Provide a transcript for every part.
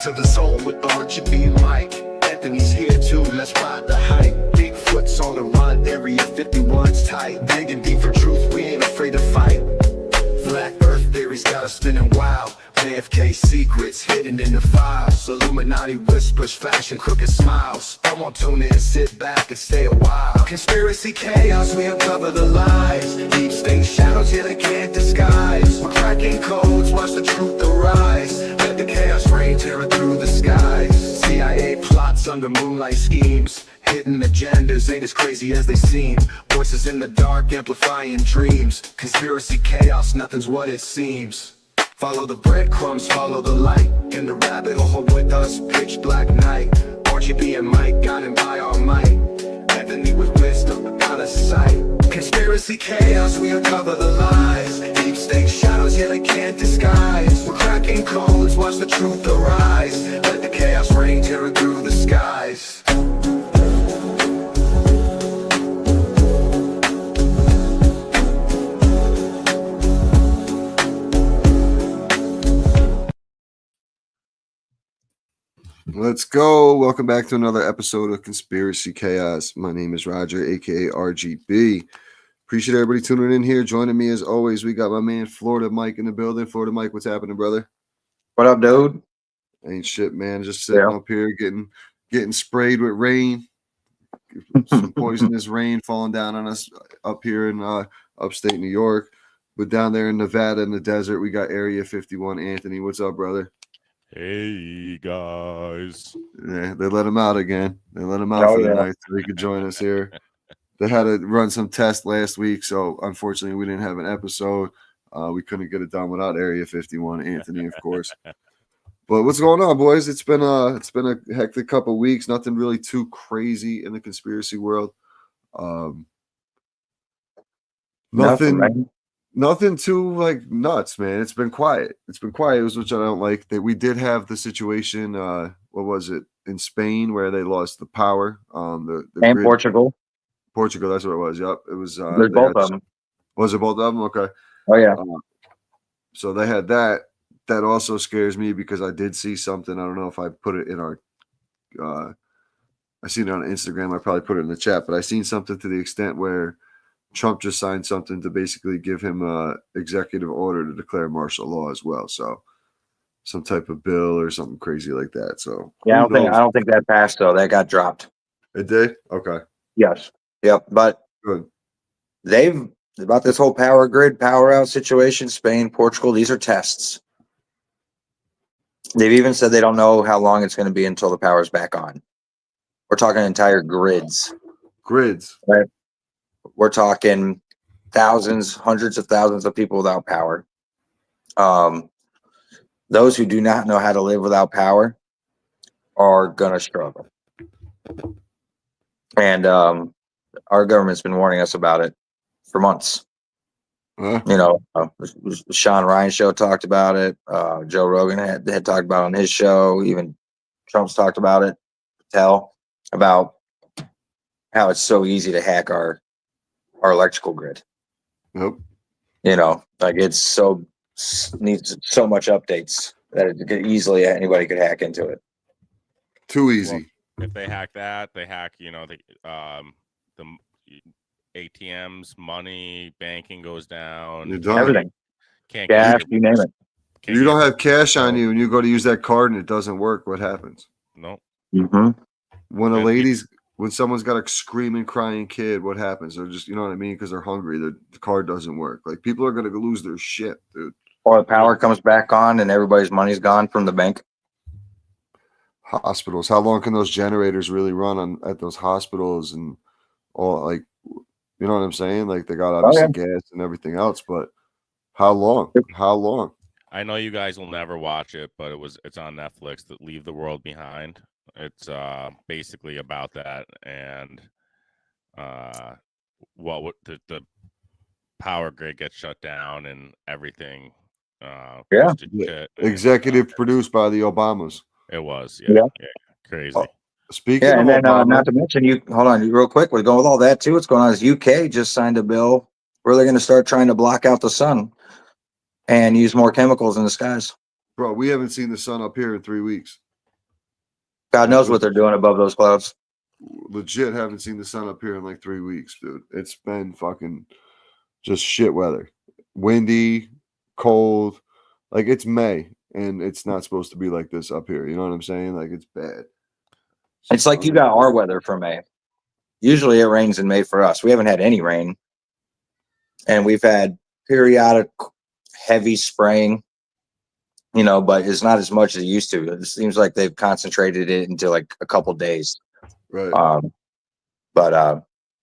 To the zone with RGB Mike. Anthony's here too, let's ride the hype. Bigfoot's on the run, Area 51's tight. Digging deep for truth, we ain't afraid to fight. Flat Earth theories got us spinning wild. JFK secrets hidden in the files. Illuminati whispers, fashion crooked smiles. I won't tune in, sit back and stay a while. Conspiracy chaos, we uncover the lies. Deep state shadows, yeah they can't disguise. We're cracking codes, watch the truth arise. Let the chaos reign, tearing through the skies. CIA plots under moonlight schemes. Hidden agendas ain't as crazy as they seem. Voices in the dark amplifying dreams. Conspiracy chaos, nothing's what it seems. Follow the breadcrumbs, follow the light. In the rabbit hole with us, pitch black night. RGB and Mike, guided by our might. Anthony with wisdom, out of sight. Conspiracy chaos, we uncover the lies. Deep state shadows, yeah they can't disguise. We're cracking codes, watch the truth arise. Let the chaos reign, tearing through the skies. Let's go. Welcome back to another episode of Conspiracy Chaos. My name is Roger, aka RGB. Appreciate everybody tuning in here. Joining me as always, we got my man Florida Mike in the building. Florida Mike, what's happening, brother? What up, dude? Ain't shit, man. Just sitting up here getting sprayed with rain. Some poisonous rain falling down on us up here in upstate New York. But down there in Nevada in the desert, we got Area 51. Anthony, what's up, brother? Hey guys. Yeah, they let him out again. They let him out for the night so he could join us here. They had to run some tests last week, so unfortunately we didn't have an episode. We couldn't get it done without Area 51, Anthony, of course. But what's going on, boys? It's been a hectic couple weeks. Nothing really too crazy in the conspiracy world. Nothing too like nuts, man. It's been quiet. It was, which I don't like. That we did have the situation. What was it in Spain where they lost the power? The and grid. Portugal. That's what it was. Yep, it was. There's both of them. Was it both of them? Okay. Oh yeah. So they had that. That also scares me because I did see something. I don't know if I put it in our. I seen it on Instagram. I probably put it in the chat, but I seen something to the extent where Trump just signed something to basically give him a executive order to declare martial law as well. So some type of bill or something crazy like that. So yeah, I don't think that passed though. That got dropped. It did? Okay. Yes. Yep. But good. They've about this whole power grid, power out situation, Spain, Portugal, these are tests. They've even said they don't know how long it's going to be until the power's back on. We're talking entire grids. Grids. Right. We're talking thousands, hundreds of thousands of people without power. Those who do not know how to live without power are gonna struggle. And our government's been warning us about it for months. You know, Sean Ryan show talked about it. Joe Rogan had talked about it on his show. Even Trump's talked about it. About how it's so easy to hack our electrical grid. Nope. You know, like it's needs so much updates that it could easily anybody could hack into it. Too easy. Well, if they hack that, they hack, you know, the ATMs, money, banking goes down. You're done. Everything. Can't gas, you name it. You don't have cash on you and you go to use that card and it doesn't work. What happens? No. Mm-hmm. When someone's got a screaming, crying kid, what happens? They're just, you know what I mean? Because they're hungry. The card doesn't work. Like, people are going to lose their shit, dude. Or the power comes back on and everybody's money's gone from the bank. Hospitals. How long can those generators really run at those hospitals and all? Like, you know what I'm saying? Like, they got obviously gas and everything else, but how long? How long? I know you guys will never watch it, but it's on Netflix. That Leave the World Behind. It's basically about that, and the power grid gets shut down and everything. Executive produced by the Obamas. It was, yeah. Crazy. Speaking of and then Obama, not to mention, hold on real quick. We're going with all that too. What's going on is UK just signed a bill where they're going to start trying to block out the sun and use more chemicals in the skies. Bro, we haven't seen the sun up here in 3 weeks. God knows what they're doing above those clouds. Legit haven't seen the sun up here in like 3 weeks, dude. It's been fucking just shit weather. Windy, cold. Like it's May and it's not supposed to be like this up here. You know what I'm saying? Like it's bad. It's like you got our weather for May. Usually it rains in May for us. We haven't had any rain. And we've had periodic heavy spraying, but it's not as much as it used to. It seems like they've concentrated it into like a couple days. Right. Yeah,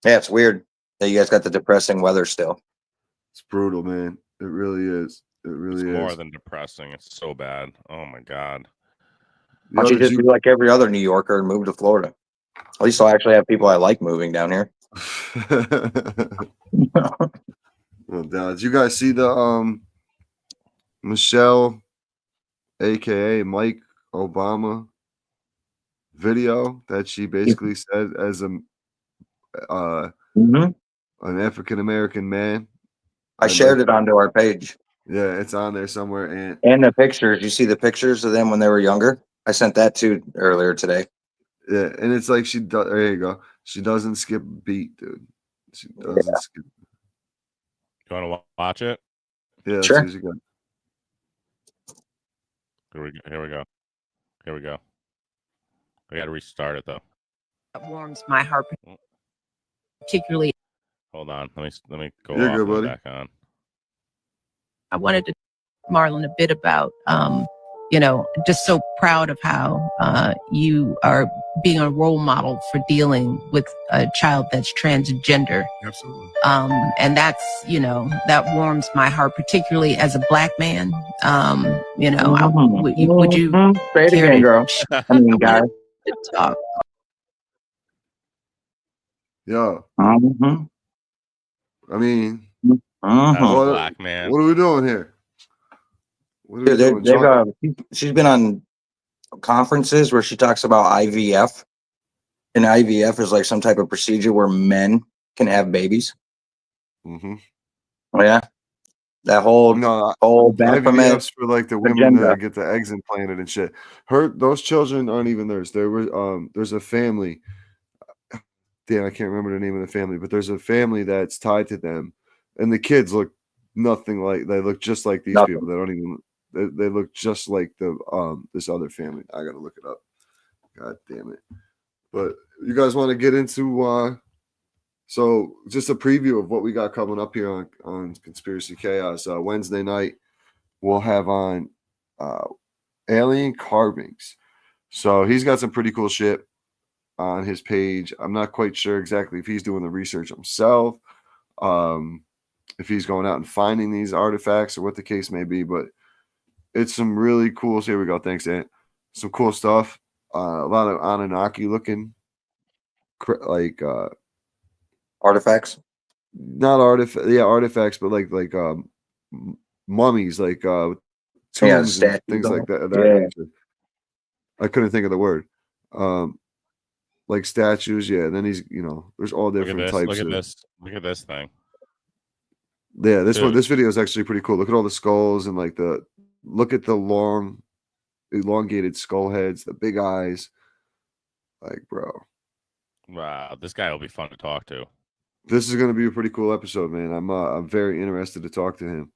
it's weird that you guys got the depressing weather still. It's brutal, man. It really is. It really is. More than depressing. It's so bad. Oh my God. Why don't you just be like every other New Yorker and move to Florida? At least I'll actually have people I like moving down here. Well, did you guys see the Michelle, aka Mike Obama, video that she basically said as an African American man? I shared it onto our page. Yeah, it's on there somewhere. And the pictures. You see the pictures of them when they were younger? I sent that to earlier today. Yeah, and it's like there you go. She doesn't skip a beat, dude. She doesn't skip. You want to watch it? Yeah, sure. Here we go. We got to restart it though. That warms my heart, particularly. Hold on, let me go You're off good, buddy. back on. I wanted to Marlon a bit about, just so proud of how you are being a role model for dealing with a child that's transgender. Absolutely. And that's, that warms my heart, particularly as a Black man. Would you say it again, girl? I mean, guys. Talk. Yeah. Mm-hmm. I mean, As a Black man. What are we doing here? What are we doing? She's been on conferences where she talks about IVF, and IVF is like some type of procedure where men can have babies. Mm-hmm. Oh yeah, that whole IVF's for like the women agenda. that get the eggs implanted and shit. Those children aren't even theirs. There's a family. Damn, I can't remember the name of the family, but there's a family that's tied to them, and the kids look nothing like. They look just like these people. They don't even. They look just like the this other family. I gotta look it up. God damn it! But you guys want to get into so just a preview of what we got coming up here on Conspiracy Chaos. Wednesday night we'll have on alien carvings. So he's got some pretty cool shit on his page. I'm not quite sure exactly if he's doing the research himself, if he's going out and finding these artifacts or what the case may be, but it's some really cool. Here we go. Thanks, Ant. Some cool stuff. A lot of Anunnaki looking, like artifacts. Not artifacts, but like mummies, like tombs and things like that. Yeah. I couldn't think of the word. Like statues. Yeah. And then he's, there's all different types. Look at this thing. Yeah, this video is actually pretty cool. Look at all the skulls and look at the long, elongated skull heads, the big eyes. Like, bro. Wow, this guy will be fun to talk to. This is going to be a pretty cool episode, man. I'm very interested to talk to him.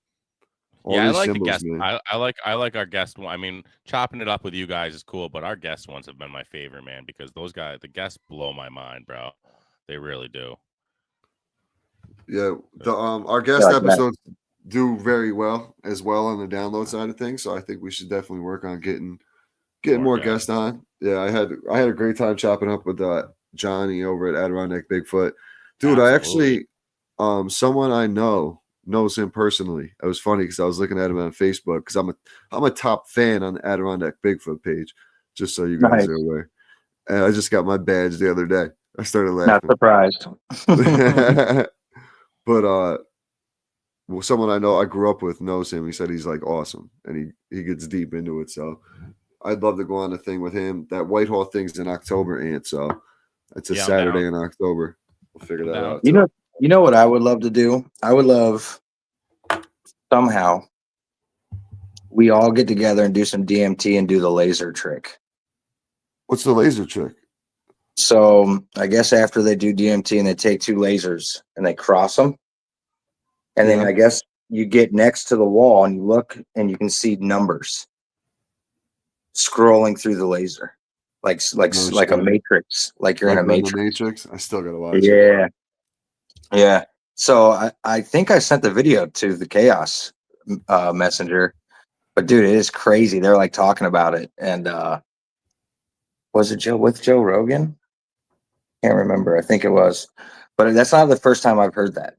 I like the guest. I like our guest one. I mean, chopping it up with you guys is cool, but our guest ones have been my favorite, man, because the guests blow my mind, bro. They really do. Yeah, our guest episodes do very well as well on the download side of things. So I think we should definitely work on getting more guests on. Yeah, I had a great time chopping up with Johnny over at Adirondack Bigfoot. Dude, Absolutely. I actually someone I know knows him personally. It was funny because I was looking at him on Facebook because I'm a top fan on the Adirondack Bigfoot page, just so you guys are aware. And I just got my badge the other day. I started laughing. Not surprised. But someone I know I grew up with knows him. He said he's like awesome and he gets deep into it. So I'd love to go on the thing with him. That Whitehall thing's in October, Ant. So it's a Saturday in October. We'll figure that out. You know what I would love to do? I would love somehow we all get together and do some DMT and do the laser trick. What's the laser trick? So I guess after they do DMT and they take 2 lasers and they cross them, and then I guess you get next to the wall and you look and you can see numbers scrolling through the laser, like a matrix, like you're in a matrix. I still gotta watch it. Yeah. So I think I sent the video to the Chaos Messenger, but dude, it is crazy. They're like talking about it, and was it Joe Rogan? Can't remember. I think it was, but that's not the first time I've heard that.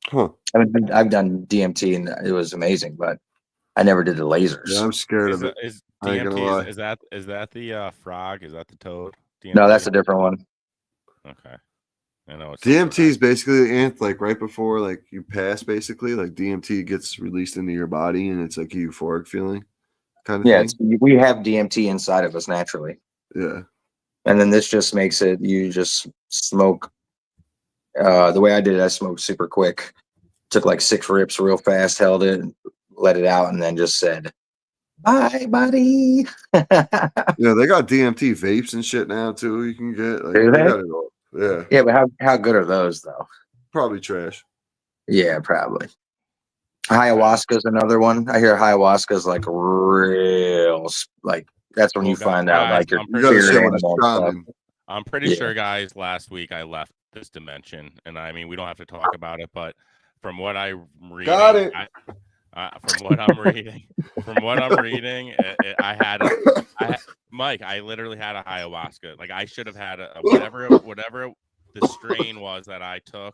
Huh. I mean, I've done DMT and it was amazing, but I never did the lasers. Yeah, I'm scared of it. Is DMT is that the frog? Is that the toad? DMT? No, that's a different one. Okay. I know it's DMT is basically like right before like you pass, basically like DMT gets released into your body and it's like a euphoric feeling kind of thing. We have DMT inside of us naturally. Yeah. And then this just makes it, you just smoke. The way I did it, I smoked super quick. Took like 6 rips real fast, held it, let it out, and then just said, "Bye, buddy." Yeah, they got DMT vapes and shit now too. You can get like, do they? got it all. Yeah. Yeah, but how good are those though? Probably trash. Yeah, probably. Ayahuasca is another one. I hear ayahuasca is like real, like that's when you find out like your spirit animal stuff. I'm pretty sure, guys, last week I left this dimension, and I mean we don't have to talk about it, but from what I'm reading, got it. From what I'm reading, I had Mike. I literally had a ayahuasca. Like I should have had whatever the strain was that I took,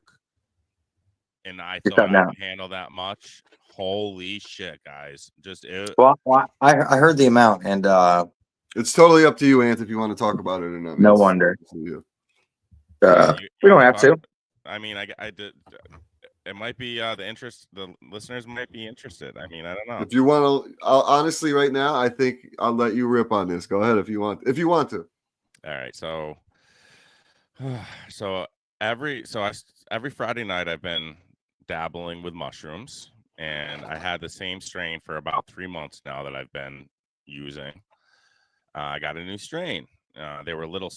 and I thought I could handle that much. Holy shit, guys! Well, I heard the amount, and it's totally up to you, Ant, if you want to talk about it or not. No wonder. We don't have to. I mean, I did. It might be the listeners might be interested. I mean, I don't know. If you want to, honestly, right now, I think I'll let you rip on this. Go ahead if you want to. All right. So every Friday night I've been dabbling with mushrooms, and I had the same strain for about 3 months now that I've been using. I got a new strain. They were little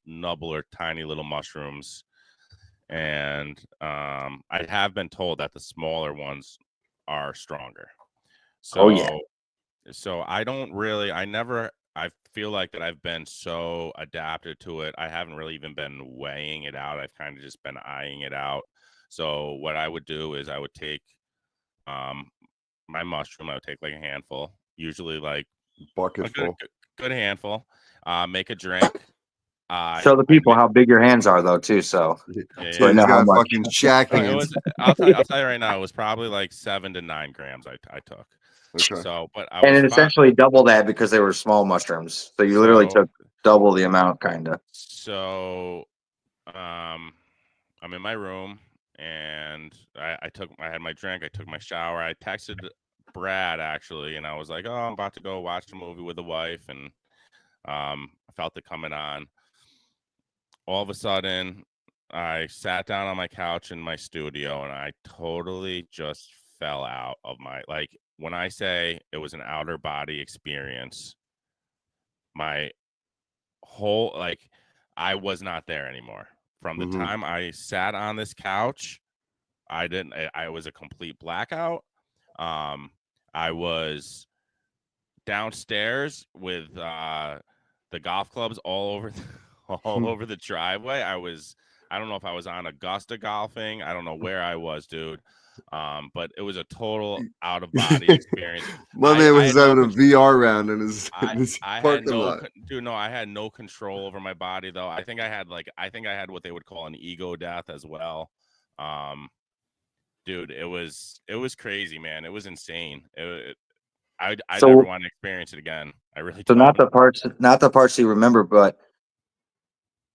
nubbler, tiny little mushrooms. And I have been told that the smaller ones are stronger. So, so I feel like that I've been so adapted to it. I haven't really even been weighing it out. I've kind of just been eyeing it out. So what I would do is I would take my mushroom. I would take like a handful, usually like bucket full, good handful. Make a drink. Show the people how big your hands are, though, too. So, so know how much. Fucking shack hands. I'll tell you right now, it was probably like 7 to 9 grams I took. Okay. So, but essentially double that because they were small mushrooms. So you literally took double the amount, kind of. So, I'm in my room and I had my drink. I took my shower. I texted Brad actually, and I was like, "Oh, I'm about to go watch a movie with the wife," and I felt it coming on. All of a sudden, I sat down on my couch in my studio and I totally just fell out of when I say it was an outer body experience, my whole, I was not there anymore. From the time I sat on this couch, I was a complete blackout. I was downstairs with the golf clubs all over the driveway. I don't know if I was on Augusta golfing. I don't know where I was, dude. But it was a total out of body experience. My man was having a VR round in his parking lot. Dude, no, I had no control over my body though. I think I had what they would call an ego death as well. Dude, it was crazy, man. It was insane. I never want to experience it again. I really don't. Not the parts you remember, but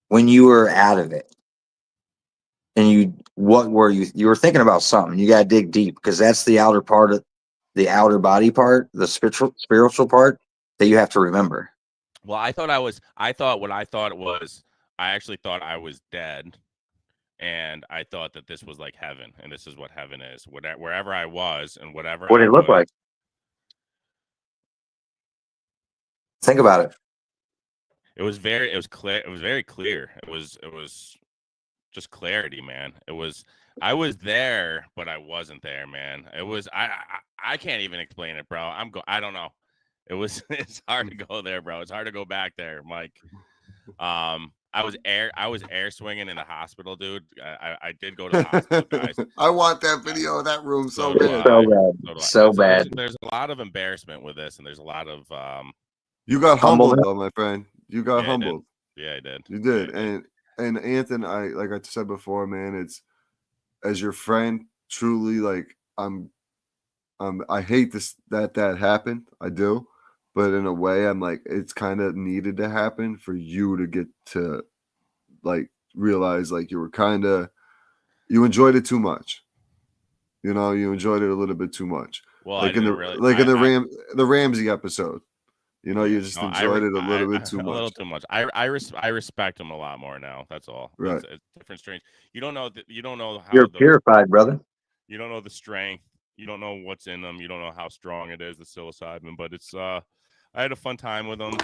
when you were out of it, and what were you were thinking about something. You gotta dig deep because that's the outer part of the outer body part, the spiritual part that you have to remember. Well, I actually thought I was dead, and I thought that this was like heaven, and this is what heaven is. Wherever I was and whatever. What did it look like? Think about it. It was clear. It was very clear. It was just clarity, man. I was there, but I wasn't there, man. I can't even explain it, bro. I don't know. It's hard to go there, bro. It's hard to go back there, Mike. I was air swinging in the hospital, dude. I did go to the hospital, guys. I want that video of that room so do bad. I. So bad. There's a lot of embarrassment with this, and there's a lot of You got Humbled. humbled though, my friend. You got Yeah, I did. humbled. Yeah, I did. You did. Yeah, I did. And Anthony, like I said before, man, it's as your friend, truly like I hate this that happened. I do. But in a way, I'm like, it's kind of needed to happen for you to get to like realize like you enjoyed it too much. You know, you enjoyed it a little bit too much. Well, Like I in didn't the Ramsey episode. You know, you just enjoyed it a little bit too much. A little too much. I respect him a lot more now. That's all. Right. It's different strange. You don't know how You're purified, brother. You don't know the strength. You don't know what's in them. You don't know how strong it is, the psilocybin. But it's I had a fun time with them.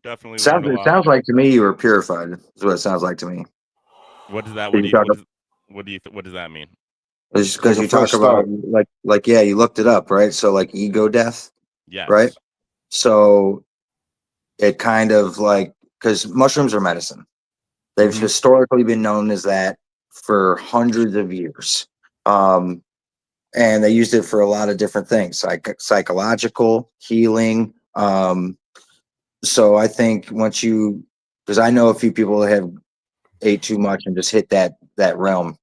Definitely. It sounds like to me you were purified. Is what it sounds like to me. What does that? What does that mean? It's just because you talk about like yeah, you looked it up, right? So like ego death, Yes. right? So it kind of like because mushrooms are medicine. They've historically been known as that for hundreds of years. And they used it for a lot of different things, like psychological healing. So I think because I know a few people that have ate too much and just hit that realm,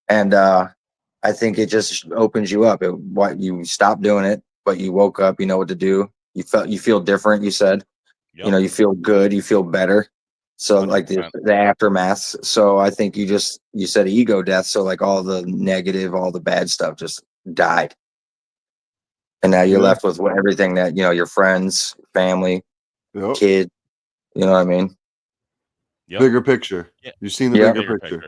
and I think it just opens you up. You stopped doing it, but you woke up, you know what to do. You feel different. You said, Yep. you know, you feel good, you feel better. So 100%. Like the aftermath. So I think you said ego death. So like all the negative, all the bad stuff just died. And now you're left with everything that, you know, your friends, family, kid, you know what I mean? Yep. Bigger picture. Yeah. You've seen the bigger picture.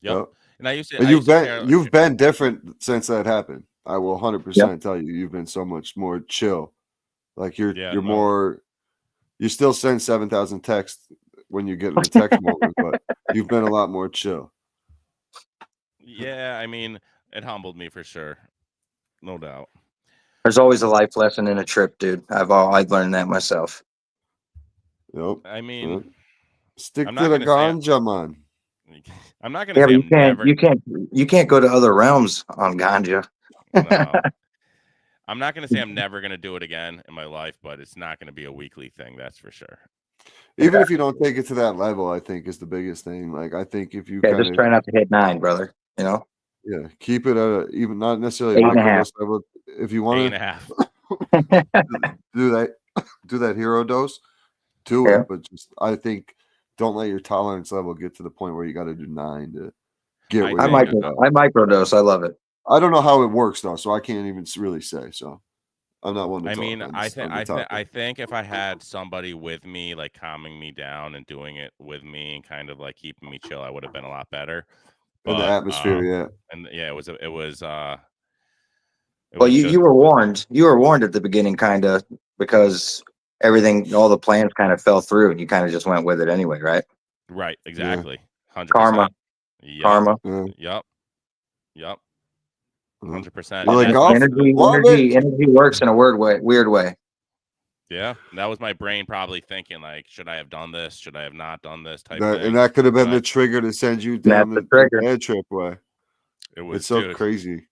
Yep. And you've been different since that happened. I will 100% tell you, you've been so much more chill. Like you're more. You still send 7,000 texts when you get in the text moment, but you've been a lot more chill. Yeah, I mean, it humbled me for sure, no doubt. There's always a life lesson in a trip, dude. I've learned that myself. Yep. I mean, stick to the ganja, man. I'm not gonna say you can't go to other realms on ganja. No. I'm not gonna say I'm never gonna do it again in my life, but it's not gonna be a weekly thing, that's for sure. Even if you don't take it to that level, I think is the biggest thing. Like I think if you just try not to hit 9, brother. You know. Yeah, keep it at even not necessarily 8.5 level. If you want 8.5. do that hero dose, do it. But just I think don't let your tolerance level get to the point where you got to do 9 to get. I microdose. I love it. I don't know how it works though, so I can't even really say. So I'm not one to talk. I mean, I think if I had somebody with me, like calming me down and doing it with me and kind of like keeping me chill, I would have been a lot better. But, in the atmosphere, it was. Well, you were warned. You were warned at the beginning, kind of, because all the plans kind of fell through, and you kind of just went with it anyway, right? Right. Exactly. 100%. Karma. Yep. Karma. Yep. 100%. Energy works in a weird way. Yeah, that was my brain probably thinking like, should I have done this? Should I have not done this? Type thing. And that could have been the trigger to send you down the bad trip way. It's so crazy.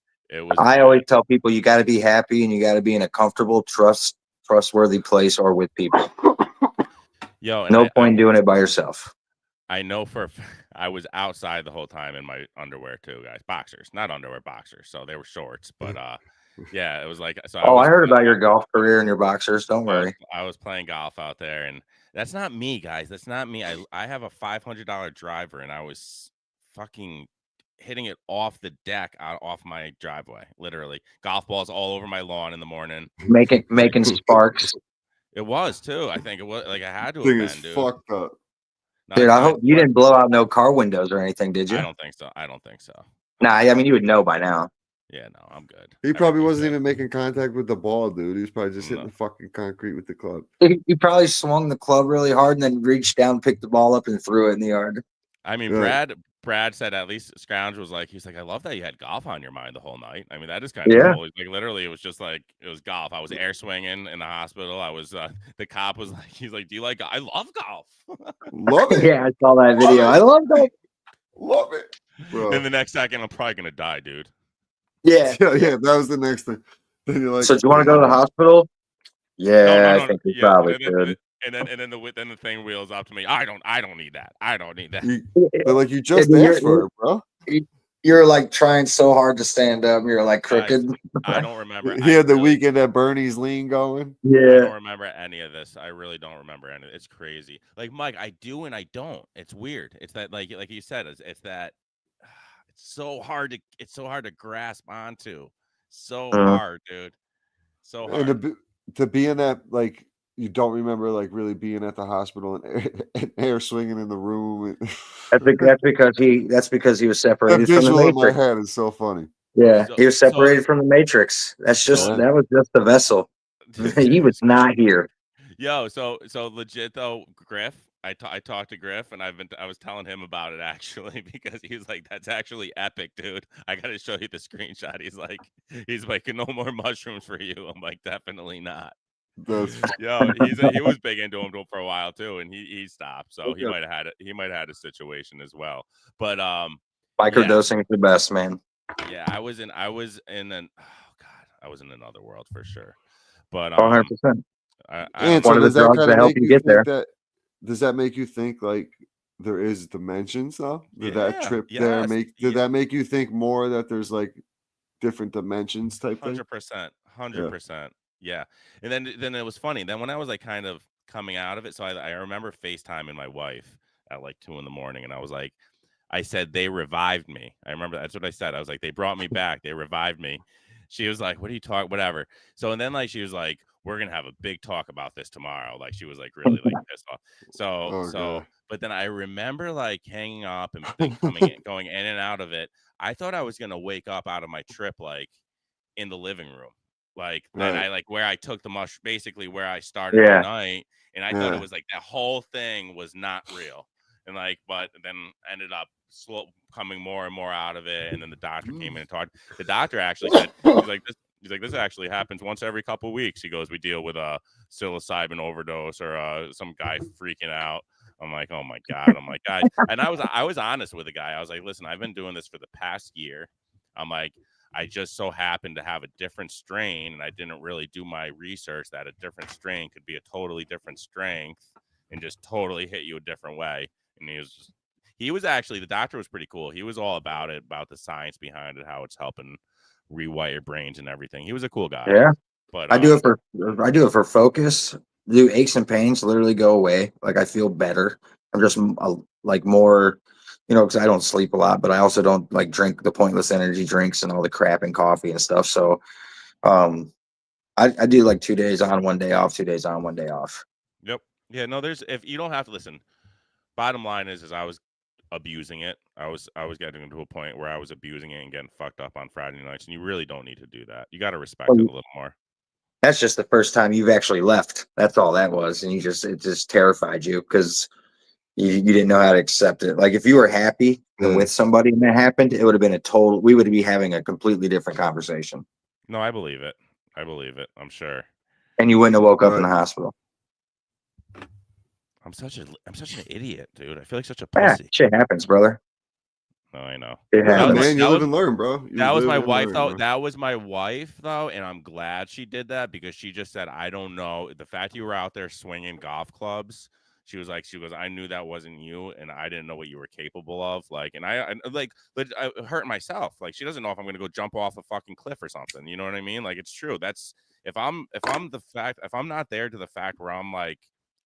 I always tell people you got to be happy and you got to be in a comfortable, trustworthy place or with people. No point doing it by yourself. I know I was outside the whole time in my underwear too, guys. Boxers, not underwear, boxers. So they were shorts, but yeah, it was like. So I heard about your golf career and your boxers. Don't worry. I was playing golf out there, and that's not me, guys. That's not me. I have a $500 driver, and I was fucking hitting it off the deck off my driveway. Literally, golf balls all over my lawn in the morning. Making sparks. It was too. I think it was like I had to. Thing is fucked up. Dude, I hope you didn't blow out no car windows or anything, did you? I don't think so. Nah, I mean you would know by now. Yeah, no, I'm good. He probably Everything's wasn't good. even making contact with the ball, dude. He was probably just hitting the fucking concrete with the club. He probably swung the club really hard and then reached down, picked the ball up, and threw it in the yard. I mean, Right. Brad said at least Scrounge was like, he's like, I love that you had golf on your mind the whole night. I mean, that is kind of cool. Like literally, it was just like it was golf. I was air swinging in the hospital. I was the cop was like, he's like, do you like? I love golf. Love it. Yeah, I saw that video. I love that. Love it, bro. Then the next second, I'm probably gonna die, dude. Yeah. Yeah, that was the next thing. Then you're like, So do you want to go to the hospital? Yeah, No, I think we yeah, probably and should. then the thing wheels up to me. I don't need that. I don't need that. They're like, you just Yeah, asked for it, bro. You're like trying so hard to stand up. You're like crooked. I don't remember. He had the weekend at Bernie's lean going. I Yeah. don't remember any of this. I really don't remember any of it. It's crazy. Like Mike, I do and I don't. It's weird. It's that like you said, it's that it's so hard to grasp onto. So hard, dude. So hard. And to be in that, like, you don't remember like really being at the hospital and air swinging in the room. That's because he was That separated from the visual in my Matrix. head is so funny. Yeah, So- he was separated so- from the Matrix. That was just the vessel. He was not here. Yo, so legit though, Griff. I talked to Griff and I was telling him about it actually because he was like, "That's actually epic, dude. I got to show you the screenshot." He's like, "No more mushrooms for you." I'm like, "Definitely not." Yo, he was big into him for a while too, and he stopped. So he might have had a situation as well. But Microdosing is the best, man. yeah, I was in I was in another world for sure. But 100%. And one so of the does that drugs kind to of help make you you get think there. does that make you think like there is dimensions though? Did that Yeah, trip there yes, did that make you think more that there's like different dimensions type thing? 100%. Yeah. And then it was funny. Then when I was like kind of coming out of it, so I remember FaceTiming my wife at like 2 a.m. and I was like, I said they revived me. I remember that's what I said. I was like, they brought me back. They revived me. She was like, what are you talking? Whatever. So and then like she was like, we're gonna have a big talk about this tomorrow. Like she was like really like pissed off. So but then I remember like hanging up and going in and out of it. I thought I was gonna wake up out of my trip like in the living room. Like Right. and I like where I took the mush basically where I started the night. And I thought it was like that whole thing was not real. And like, but then ended up coming more and more out of it. And then the doctor came in and talked. The doctor actually said, he's like, this actually happens once every couple of weeks. He goes, we deal with a psilocybin overdose or some guy freaking out. I'm like, oh my God. I'm like, God. And I was honest with the guy. I was like, listen, I've been doing this for the past year. I'm like, I just so happened to have a different strain, and I didn't really do my research that a different strain could be a totally different strength and just totally hit you a different way. And he was actually, the doctor was pretty cool. He was all about it, about the science behind it, how it's helping rewire brains and everything. He was a cool guy. Yeah. But I do it for focus. Do aches and pains literally go away? Like I feel better. I'm just like more, because I don't sleep a lot, but I also don't like drink the pointless energy drinks and all the crap and coffee and stuff. So, I do like 2 days on, 1 day off, 2 days on, 1 day off. Yep. Yeah. No, if you don't have to listen. Bottom line is I was abusing it. I was getting to a point where I was abusing it and getting fucked up on Friday nights, and you really don't need to do that. You got to respect it a little more. That's just the first time you've actually left. That's all that was, and it just terrified you because you didn't know how to accept it. Like if you were happy with somebody and that happened, it would have been we would be having a completely different conversation. No, I believe it. I'm sure. And you wouldn't have woke up in the hospital. I'm such an idiot, dude. I feel like such a pussy. Shit happens, brother. No, I know. Man, you live and learn, bro. That was my wife, though. That was my wife, though, and I'm glad she did that because she just said, "I don't know." The fact you were out there swinging golf clubs, she goes, "I knew that wasn't you, and I didn't know what you were capable of." Like, and I hurt myself. Like, she doesn't know if I'm gonna go jump off a fucking cliff or something. You know what I mean? Like, it's true. That's if I'm not there to the fact where I'm like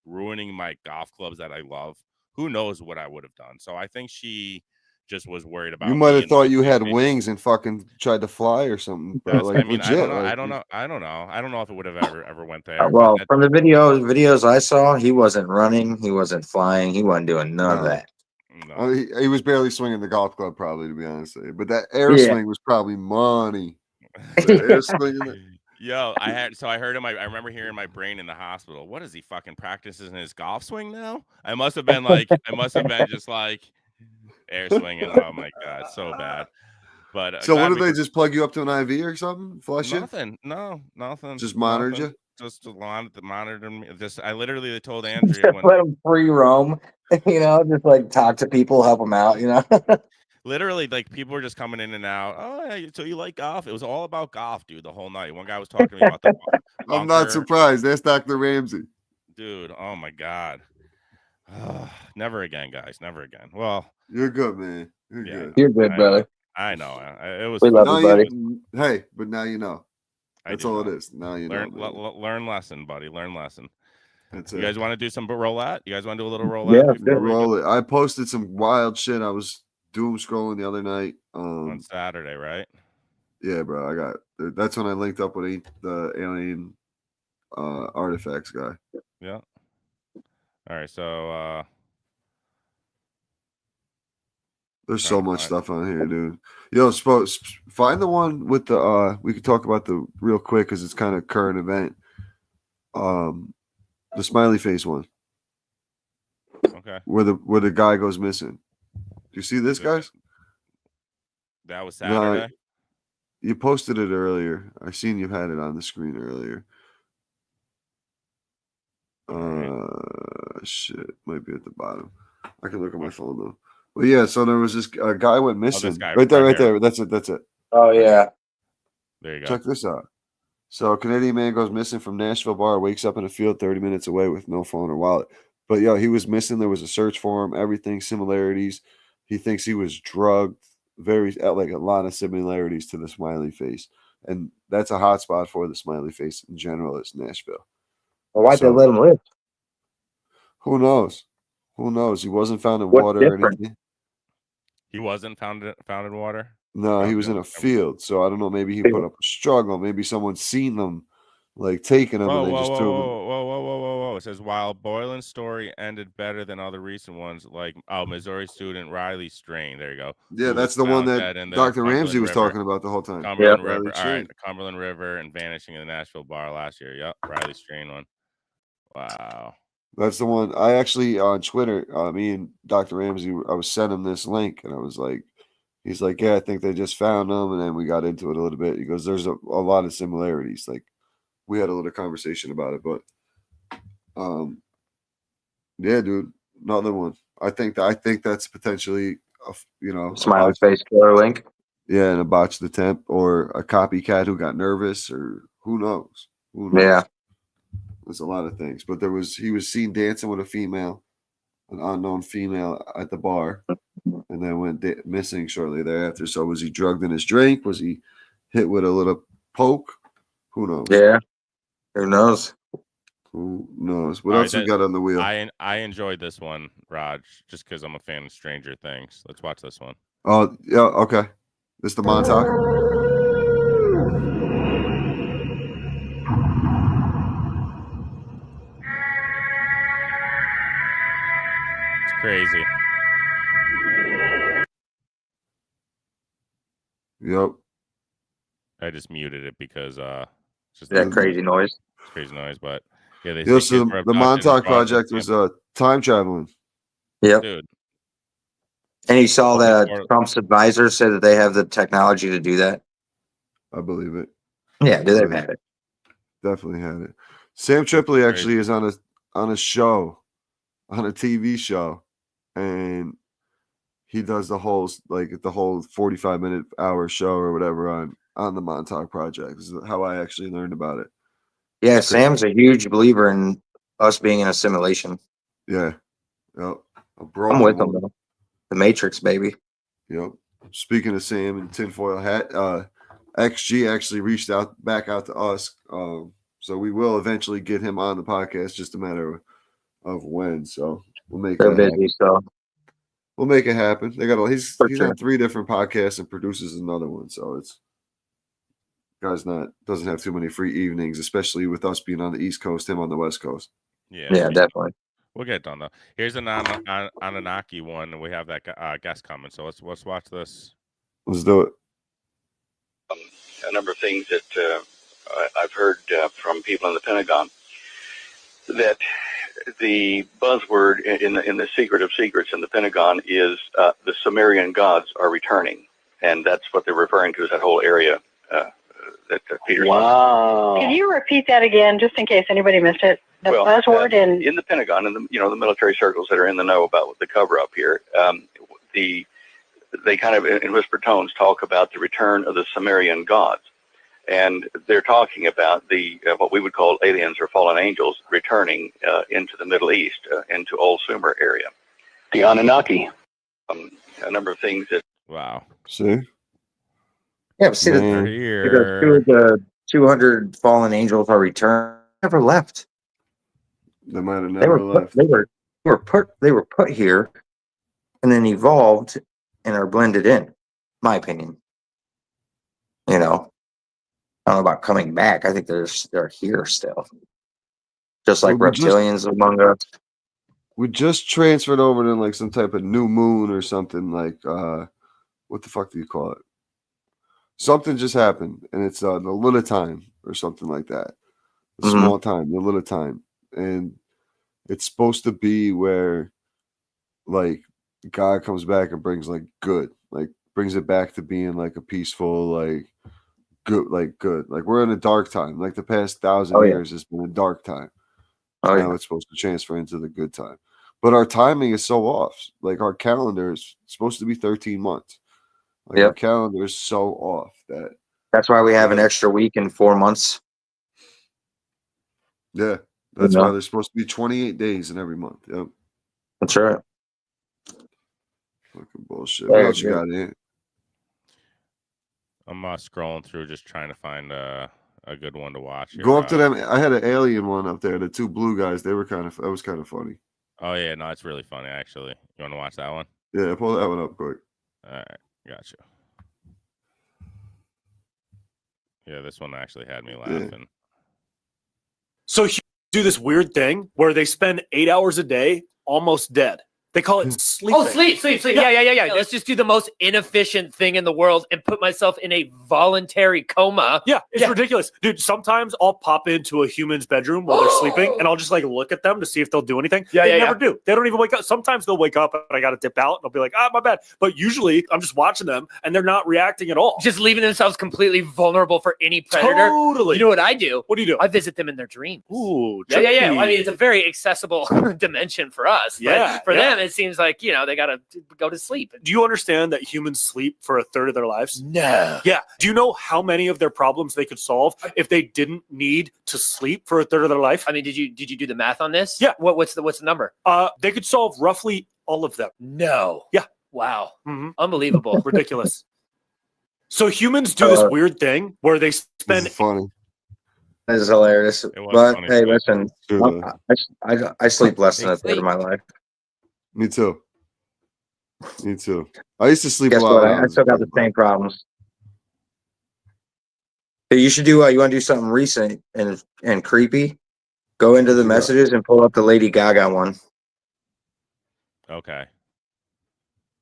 ruining my golf clubs that I love, who knows what I would have done. So I think she just was worried about. You might have thought you had wings and fucking tried to fly or something. Bro. Like, I mean, legit, I don't know. I don't know if it would have ever went there. Well, from the videos I saw, he wasn't running, he wasn't flying, he wasn't doing none of that. No. He was barely swinging the golf club, probably, to be honest with you. But that air swing was probably money. The air swing. Yo, I heard him. I remember hearing my brain in the hospital. What is he fucking practicing his golf swing now? I must have been just like air swinging. Oh my god, so bad. But so what did they just plug you up to an IV or something? Flush nothing. No, nothing. Just monitored nothing. you. Just monitored me. I literally told Andrea when let them free roam. Just like talk to people, help them out. Literally, like people were just coming in and out. Oh, yeah, so you like golf? It was all about golf, dude. The whole night. One guy was talking to me about the bunker. I'm not surprised. That's Dr. Ramsey, dude. Oh my god. Never again, guys. Never again. Well, you're good, man. You're good. You're good, brother. I know. It was. We love you, buddy. Hey, but now you know. That's all it is. Now you know. Learn lesson, buddy. Learn lesson. That's it. You guys want to do some roulette? You guys want to do a little roulette? Yeah, roll it. I posted some wild shit. I was doom scrolling the other night. On Saturday, right? Yeah, bro. That's when I linked up with the alien artifacts guy. Yeah. All right, so there's so much stuff on here, dude. Yo, find the one with the we could talk about the real quick because it's kind of current event. The smiley face one. Okay. Where the guy goes missing. Do you see this, guys? That was Saturday. You posted it earlier. I seen you had it on the screen earlier. Shit, might be at the bottom. I can look at my phone though. Well, yeah. So there was this guy went missing. Right there. That's it. Oh yeah. There you go. Check this out. So a Canadian man goes missing from Nashville bar, wakes up in a field 30 minutes away with no phone or wallet. But he was missing. There was a search for him. Everything similarities. He thinks he was drugged. Like a lot of similarities to the smiley face, and that's a hot spot for the smiley face in general. Is Nashville. Well, why'd they let him live? Who knows? He wasn't found in water or anything. He wasn't found in water. No, he was in a field. So I don't know. Maybe he put up a struggle. Maybe someone's seen them, like taking him, and they just threw him. Whoa! It says while Boylan's story ended better than other recent ones, like Missouri student Riley Strain. There you go. Yeah, that's the one that Dr. Ramsey was talking about the whole time. Cumberland River. All right, Cumberland River and vanishing in the Nashville bar last year. Yep, Riley Strain one. Wow. That's the one. I actually on Twitter, me and Dr. Ramsey, I was sending him this link, and I was like, he's like, yeah, I think they just found him, and then we got into it a little bit. He goes, there's a lot of similarities. Like, we had a little conversation about it, but yeah, dude, another one. I think that's potentially smiley face killer link. Yeah, and a botched attempt or a copycat who got nervous or who knows. Yeah. There's a lot of things, but he was seen dancing with an unknown female at the bar, and then went missing shortly thereafter. So was he drugged in his drink? Was he hit with a little poke? Who knows? Yeah, who knows? Who knows? What else we got on the wheel? I enjoyed this one, Raj, just because I'm a fan of Stranger Things. Let's watch this one. Oh yeah, okay. This the Montauk. Crazy. Yep. I just muted it because just that crazy noise. Crazy noise, but yeah, so the Montauk Project was time traveling. Yep. Dude. And you saw that Trump's advisor said that they have the technology to do that. I believe it. Yeah, they've had it. Definitely had it. Sam Tripoli actually is on a show, on a TV show, and he does the whole 45-minute hour show or whatever on the Montauk Project. This is how I actually learned about it. Yeah, Sam's a huge believer in us being in a simulation. Yeah. Yep. I'm with him though. The Matrix, baby. Yep. Speaking of Sam and tinfoil hat, XG actually reached back out to us. So we will eventually get him on the podcast, just a matter of when. So we'll make They're busy, so we'll make it happen. They got he's on 3 different podcasts and produces another one. So it's doesn't have too many free evenings, especially with us being on the East Coast, him on the West Coast. Yeah, definitely. We'll get it done though. Here's an Anunnaki one, and we have that guest coming. So let's watch this. Let's do it. A number of things that I've heard from people in the Pentagon, that the buzzword in the secret of secrets in the Pentagon is the Sumerian gods are returning, and that's what they're referring to as that whole area that Peter's. Wow! Can you repeat that again, just in case anybody missed it? The buzzword in the Pentagon and the military circles that are in the know about the cover up here. They kind of in whispered tones talk about the return of the Sumerian gods. And they're talking about the what we would call aliens or fallen angels returning into the Middle East, into Old Sumer area. The Anunnaki. A number of things that. Wow. See? Yeah, but see, the 200 fallen angels are returned. Never left. They might have never left. They were put here, and then evolved, and are blended in. My opinion. You know. I don't know about coming back. I think they're here still. Just like reptilians among us. We just transferred over to like some type of new moon or something like what the fuck do you call it? Something just happened, and it's the little time or something like that. The small time, the little time. And it's supposed to be where like God comes back and brings like good, like brings it back to being like a peaceful, like good. Like we're in a dark time. Like the past 1,000 years has been a dark time. Now it's supposed to transfer into the good time. But our timing is so off. Like our calendar is supposed to be 13 months. Like our calendar is so off that's why we have an extra week in 4 months. Yeah. That's why there's supposed to be 28 days in every month. Yep. That's right. Fucking bullshit. What else you got in? I'm scrolling through, just trying to find a good one to watch. Go up to them. I had an alien one up there. The two blue guys. They were that was kind of funny. Oh yeah, no, it's really funny actually. You want to watch that one? Yeah, pull that one up quick. All right, gotcha. Yeah, this one actually had me laughing. Yeah. So you do this weird thing where they spend 8 hours a day almost dead. They call it sleeping. Oh, sleep. Yeah. Let's just do the most inefficient thing in the world and put myself in a voluntary coma. Yeah, it's ridiculous. Dude, sometimes I'll pop into a human's bedroom while they're sleeping, and I'll just like look at them to see if they'll do anything. They never do. They don't even wake up. Sometimes they'll wake up and I got to dip out, and I'll be like, my bad. But usually I'm just watching them, and they're not reacting at all. Just leaving themselves completely vulnerable for any predator. Totally. You know what I do? What do you do? I visit them in their dreams. Ooh, yeah. I mean, it's a very accessible dimension for us. But for them, it seems like, they got to go to sleep. Do you understand that humans sleep for a third of their lives? No. Yeah. Do you know how many of their problems they could solve if they didn't need to sleep for a third of their life? I mean, did you do the math on this? Yeah. What's the number? They could solve roughly all of them. No. Yeah. Wow. Unbelievable. Ridiculous. So humans do this weird thing where they spend. This is funny. This is hilarious. But hey, listen, I sleep less than a third of my life. Me too. I used to sleep a lot. I still got the same problems. So you should do. You want to do something recent and creepy? Go into the messages and pull up the Lady Gaga one. Okay.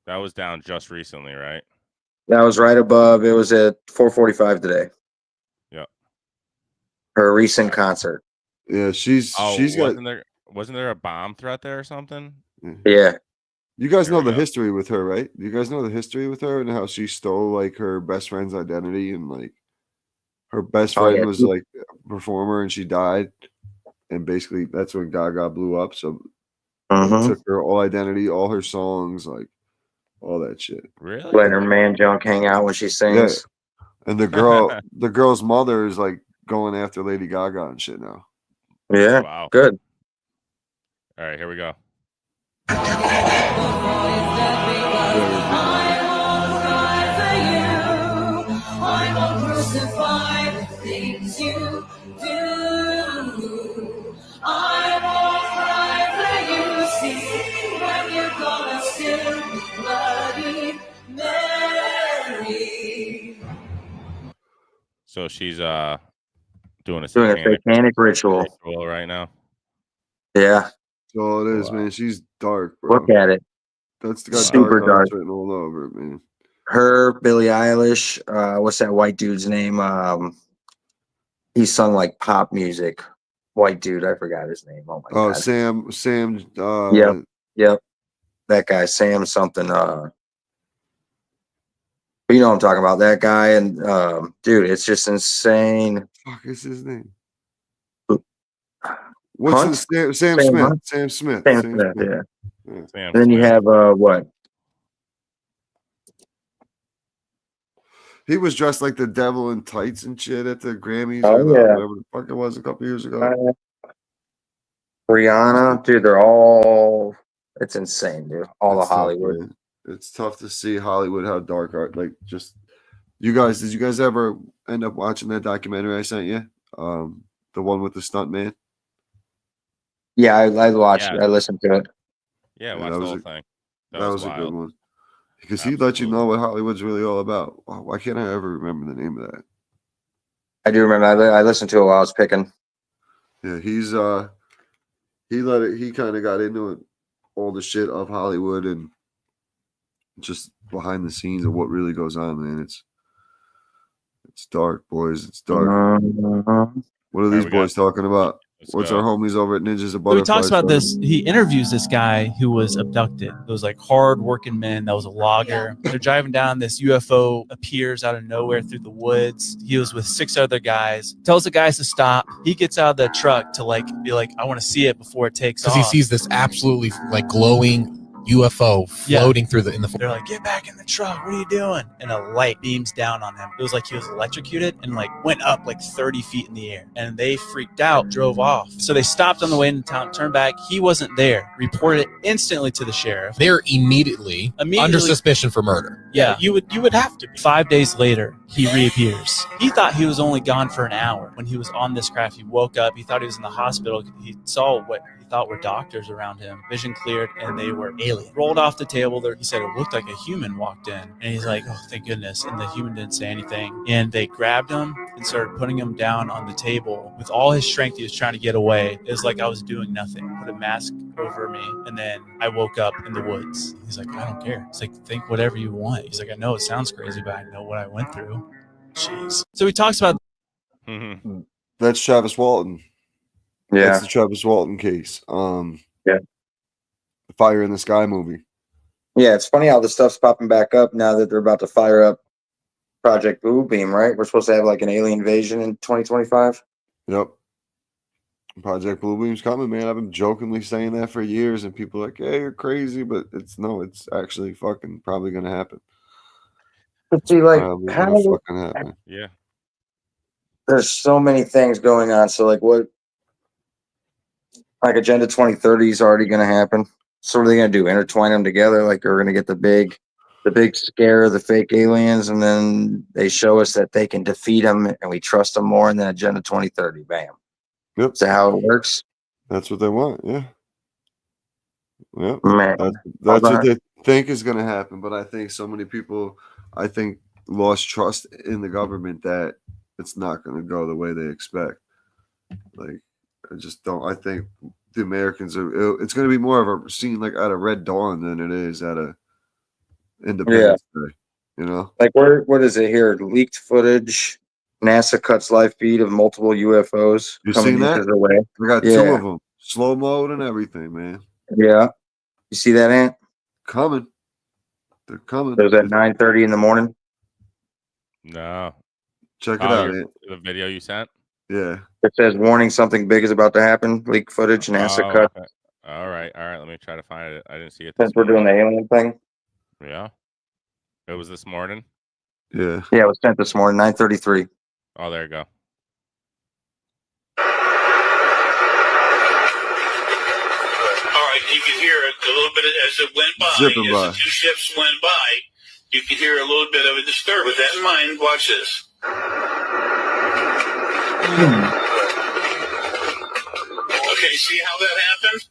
That was down just recently, right? That was right above. It was at 4:45 today. Yeah. Her recent concert. Yeah, she's wasn't there a bomb threat there or something? Yeah. You guys know the history with her, right? You guys know the history with her and how she stole like her best friend's identity, and like her best friend was like a performer and she died, and basically that's when Gaga blew up. So it took her all identity, all her songs, like all that shit. Really? Letting her man junk hang out when she sings. Yeah. And the girl's mother is like going after Lady Gaga and shit now. Yeah. Wow. Good. All right, here we go. So she's doing a satanic ritual right now. Yeah. That's all it is, man. She's dark, bro. Look at it. That's got Super dark dark. arts written all over it, man. Her, Billie Eilish. What's that white dude's name? He sung like pop music. White dude, I forgot his name. Oh my god. Sam. Yep. That guy, Sam something. But you know what I'm talking about. That guy, and dude, it's just insane. Fuck is his name? Hunt? What's his Sam Sam Smith? Hunt? Sam Smith. Sam Smith, yeah. Yeah. Sam And then you Smith. have what? He was dressed like the devil in tights and shit at the Grammys Oh, or yeah. whatever the fuck it was a couple years ago. Rihanna, dude, they're all. It's insane, dude. All It's the tough, Hollywood. man. It's tough to see Hollywood how dark art. Like, just you guys. Did you guys ever end up watching that documentary I sent you? The one with the stunt man. Yeah, I watched Yeah. it. I listened to it. Yeah, Yeah, watch that the was whole a- thing. That was a wild. good one because he let you Absolutely. know what Hollywood's really all about. Why can't I ever remember the name of that? I do remember. I listened to it while I was picking. Yeah, he kind of got into it, all the shit of Hollywood and just behind the scenes of what really goes on, man. It's dark, boys. It's dark. Mhm. What are All these right, we boys talking about? Let's What's go. our homies over at Ninjas of So he Butterfly? talks about saying? this. He interviews this guy who was abducted. Those like hard working men. That was a logger. They're driving down. This UFO appears out of nowhere through the woods. He was with 6 other guys. Tells the guys to stop. He gets out of the truck to like be like, I want to see it before it takes off. Because he sees this absolutely like glowing UFO floating through in the. They're like, get back in the truck. What are you doing? And a light beams down on him. It was like he was electrocuted and like went up like 30 feet in the air. And they freaked out, drove off. So they stopped on the way into town, turned back. He wasn't there. Reported it instantly to the sheriff. They're immediately under suspicion for murder. Yeah, you would have to be. 5 days later, he reappears. He thought he was only gone for an hour. When he was on this craft, he woke up. He thought he was in the hospital. He saw what he thought were doctors around him. Vision cleared, and they were alien. Rolled off the table there. He said it looked like a human walked in. And he's like, oh, thank goodness. And the human didn't say anything. And they grabbed him and started putting him down on the table. With all his strength, he was trying to get away. It was like I was doing nothing. Put a mask over me. And then I woke up in the woods. He's like, I don't care. It's like, think whatever you want. He's like, I know it sounds crazy, but I know what I went through. Jeez. So he talks about. That's Travis Walton. Yeah. That's the Travis Walton case. Yeah. The Fire in the Sky movie. Yeah, it's funny how the stuff's popping back up now that they're about to fire up Project Blue Beam, right? We're supposed to have like an alien invasion in 2025. Yep. Project Blue Beam's coming, man. I've been jokingly saying that for years, and people are like, "Hey, you're crazy," but it's actually fucking probably gonna happen. But see, like, Probably how gonna fucking happen. Yeah. there's so many things going on. So, like, what? Like, Agenda 2030 is already going to happen. So, what are they going to do? Intertwine them together? Like, they're going to get the big scare of the fake aliens, and then they show us that they can defeat them, and we trust them more. And then Agenda 2030, bam. Yep. Is that how it works? That's what they want. Yeah. Yep. Man, That's what they think is going to happen. But I think so many people, lost trust in the government that it's not going to go the way they expect. Like, I just don't. I think the Americans it's going to be more of a scene like at a Red Dawn than it is at a Independence Day. You know, like, what is it here? Leaked footage. NASA cuts live feed of multiple UFOs. You coming seen that? inches away. I got two of them, slow mode and everything, man. Yeah. You see that, Ant? Coming. They're coming. There's at 9:30 in the morning. No. Check it out, Ant. The video you sent? Yeah. It says warning something big is about to happen. Leak footage, NASA cut. Okay. All right. Let me try to find it. I didn't see it. Since we're doing the alien thing. Yeah. It was this morning. Yeah. Yeah, it was sent this morning, 9:33. Oh, there you go. All right, you could hear it a little bit as it went by. Zipping as by. the two ships went by, you could hear a little bit of a disturbance. With that in mind, watch this. Okay, see how that happened?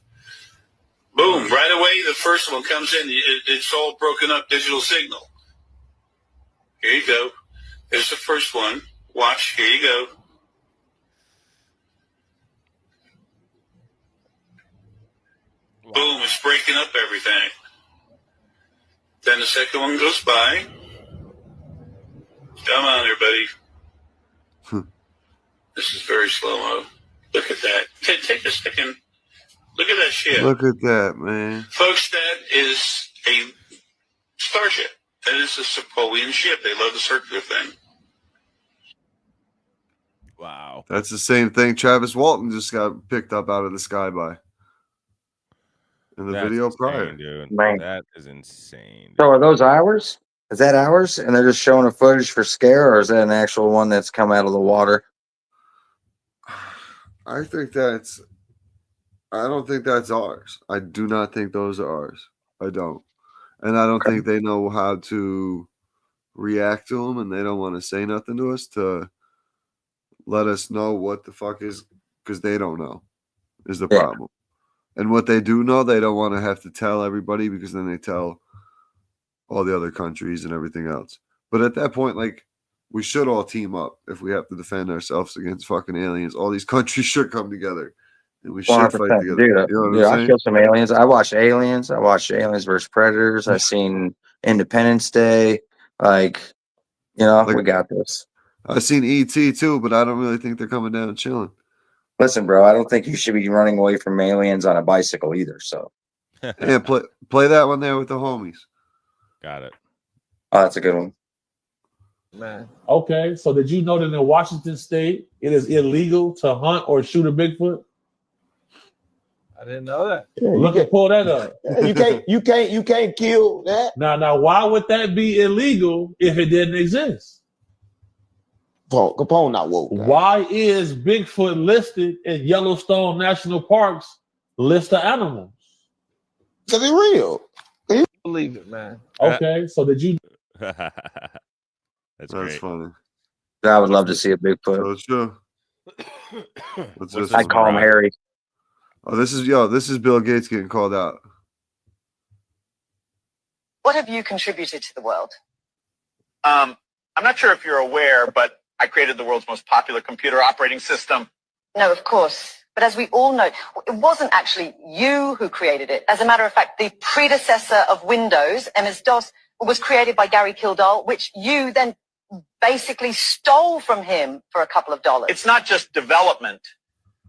Boom, right away the first one comes in. It's all broken up digital signal. Here you go. There's the first one. Watch, here you go. picking up everything. Then the second one goes by. Come on there, buddy. This is very slow-mo. Look at that. Take a second. Look at that ship. Look at that, man. Folks, that is a starship. That is a Sepoian ship. They love the circular thing. Wow. That's the same thing Travis Walton just got picked up out of the sky by. In the That's video insane, prior. dude. Man. That is insane. So are those ours? Is that ours? And they're just showing a footage for scare, or is that an actual one that's come out of the water? I don't think that's ours. I do not think those are ours. I don't. And I don't think they know how to react to them, and they don't want to say nothing to us to let us know what the fuck is, because they don't know is the problem. And what they do know, they don't want to have to tell everybody, because then they tell all the other countries and everything else. But at that point, like, we should all team up if we have to defend ourselves against fucking aliens. All these countries should come together, and we should fight 100%. together. Dude, you know what dude, I'm I saying? killed some aliens. I watched Aliens. I watched Aliens versus Predators. I've seen Independence Day. Like, we got this. I've seen E.T. too, but I don't really think they're coming down and chilling. Listen, bro, I don't think you should be running away from aliens on a bicycle either. So, Yeah, play that one there with the homies. Got it. oh, that's a good one. Man. Okay, so did you know that in Washington State it is illegal to hunt or shoot a Bigfoot? I didn't know that. Pull that up. You can't kill that. Now, why would that be illegal if it didn't exist? Capone not woke. Why is Bigfoot listed in Yellowstone National Park's list of animals? Because it's real. You believe it, man. Okay, so did you? That's great. Funny. I would love to see a Bigfoot. So true. I call him Harry. Oh, this is Bill Gates getting called out. What have you contributed to the world? I'm not sure if you're aware, but I created the world's most popular computer operating system. No, of course. But as we all know, it wasn't actually you who created it. As a matter of fact, the predecessor of Windows, MS-DOS, was created by Gary Kildall, which you then basically stole from him for a couple of dollars. It's not just development.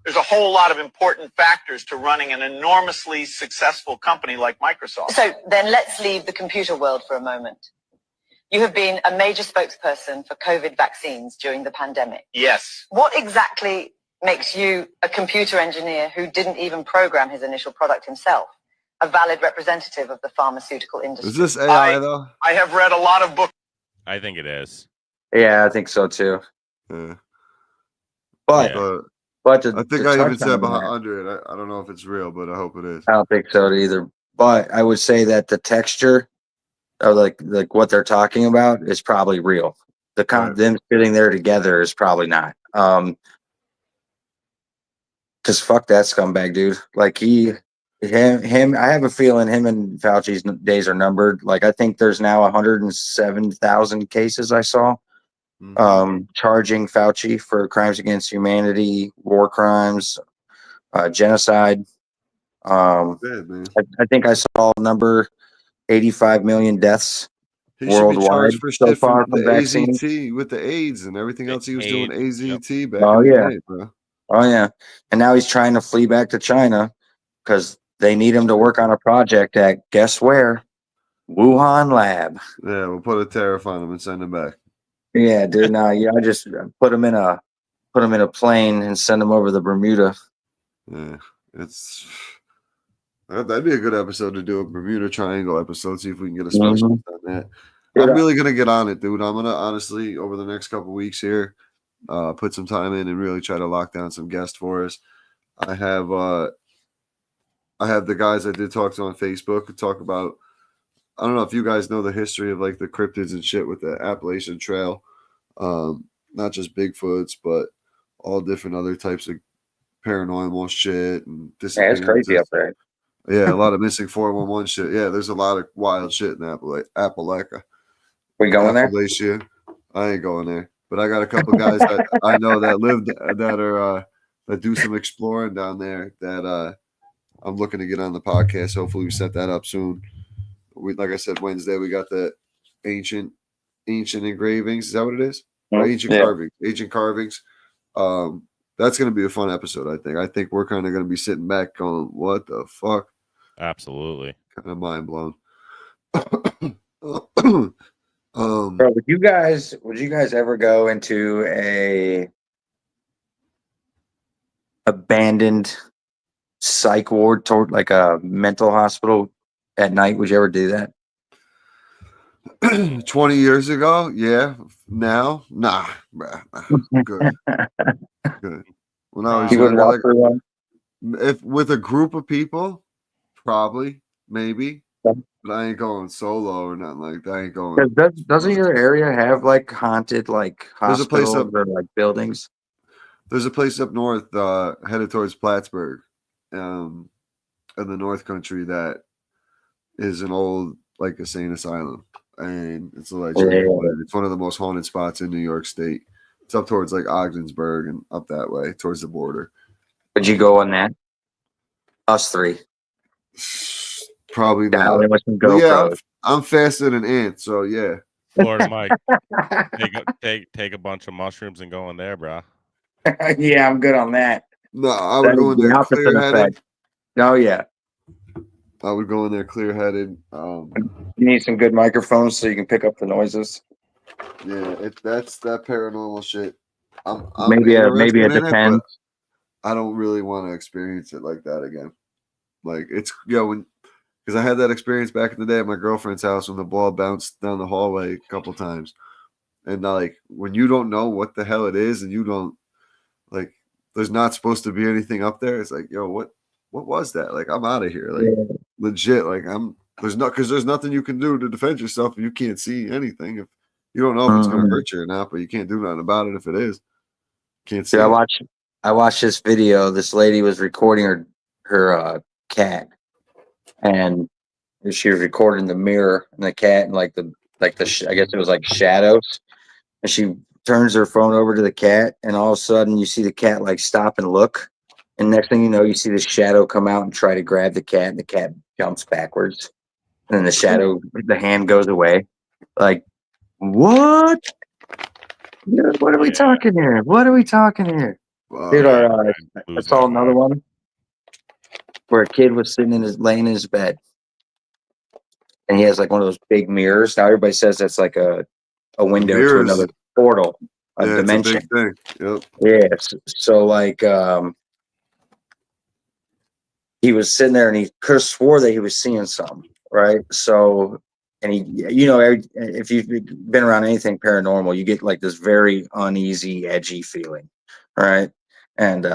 There's a whole lot of important factors to running an enormously successful company like Microsoft. So then let's leave the computer world for a moment. You have been a major spokesperson for COVID vaccines during the pandemic. Yes. What exactly makes you, a computer engineer who didn't even program his initial product himself, a valid representative of the pharmaceutical industry? Is this AI though? I have read a lot of books. I think it is. Yeah, I think so too. Yeah. But I think I even said under it. I don't know if it's real, but I hope it is. I don't think so either. But I would say that the texture of like what they're talking about is probably real. Them sitting there together is probably not. Because fuck that scumbag, dude. Like him. I have a feeling him and Fauci's days are numbered. Like I think there's now 107,000 cases I saw. Charging Fauci for crimes against humanity, war crimes, genocide. I think I saw a number 85 million deaths He worldwide should be charged for so shit far from from the vaccines. AZT with the AIDS and everything else he was doing AZT back Oh in the yeah, day, bro. oh yeah. And now he's trying to flee back to China because they need him to work on a project at guess where? Wuhan lab. Yeah, we'll put a tariff on him and send him back. Yeah, dude. No, yeah, I just put him in a plane and send him over the Bermuda. Yeah, that'd be a good episode to do, a Bermuda Triangle episode. See if we can get a special on that. I'm really gonna get on it, dude. I'm gonna honestly over the next couple weeks here, put some time in and really try to lock down some guests for us. I have the guys I did talk to on Facebook to talk about. I don't know if you guys know the history of like the cryptids and shit with the Appalachian Trail. Not just Bigfoots, but all different other types of paranormal shit. And yeah, it's crazy up there. Yeah, a lot of missing 411 shit. Yeah, there's a lot of wild shit in Appalachia. We going there? Appalachia. I ain't going there. But I got a couple guys that I know that live that do some exploring down there that I'm looking to get on the podcast. Hopefully, we set that up soon. Like I said, Wednesday we got the ancient engravings. Is that what it is? Or ancient carvings. Ancient carvings. That's going to be a fun episode. I think we're kind of going to be sitting back going, "What the fuck?" Absolutely. Kind of mind blown. Bro, would you guys ever go into a abandoned psych ward toward like a mental hospital at night? Would you ever do that? 20 years ago, yeah. Now, nah, bruh. Good. Good. When I was younger, like, if with a group of people, probably, maybe. But I ain't going solo or nothing like that. I ain't going. Doesn't your area have like haunted like There's a place hospitals or like buildings? There's a place up north, headed towards Plattsburgh, in the North Country that is an old like insane asylum, and it's a legend. It's one of the most haunted spots in New York State. It's up towards like Ogdensburg and up that way towards the border. Would you go on that? Us three. Probably not. Yeah, I'm faster than ants, so yeah. Florida Mike, take a bunch of mushrooms and go in there, bro. Yeah, I'm good on that. No, I would go in there clear-headed. Oh yeah, I would go in there clear-headed. You need some good microphones so you can pick up the noises. Yeah, that's that paranormal shit. Maybe it depends. I don't really want to experience it like that again. Like it's because I had that experience back in the day at my girlfriend's house when the ball bounced down the hallway a couple times, and like when you don't know what the hell it is and you don't like, there's not supposed to be anything up there. It's like, yo, what was that? Like I'm out of here. Like legit. Like there's nothing you can do to defend yourself if you can't see anything. If you don't know if it's going to hurt you or not, but you can't do nothing about it if it is. Can't see. I watched this video. This lady was recording her cat, and she was recording the mirror and the cat and I guess it was like shadows. And she turns her phone over to the cat, and all of a sudden you see the cat like stop and look, and next thing you know, you see the shadow come out and try to grab the cat, and the cat jumps backwards, and then the hand goes away. Like, what? What are we talking here? What are we talking here? Wow. Dude, I saw another one where a kid was laying in his bed, and he has like one of those big mirrors. Now everybody says that's like a window to another portal, a dimension. It's a big thing. Yep. Yeah. So like, he was sitting there and he could have swore that he was seeing something, right? So, and he, if you've been around anything paranormal, you get like this very uneasy, edgy feeling, right? And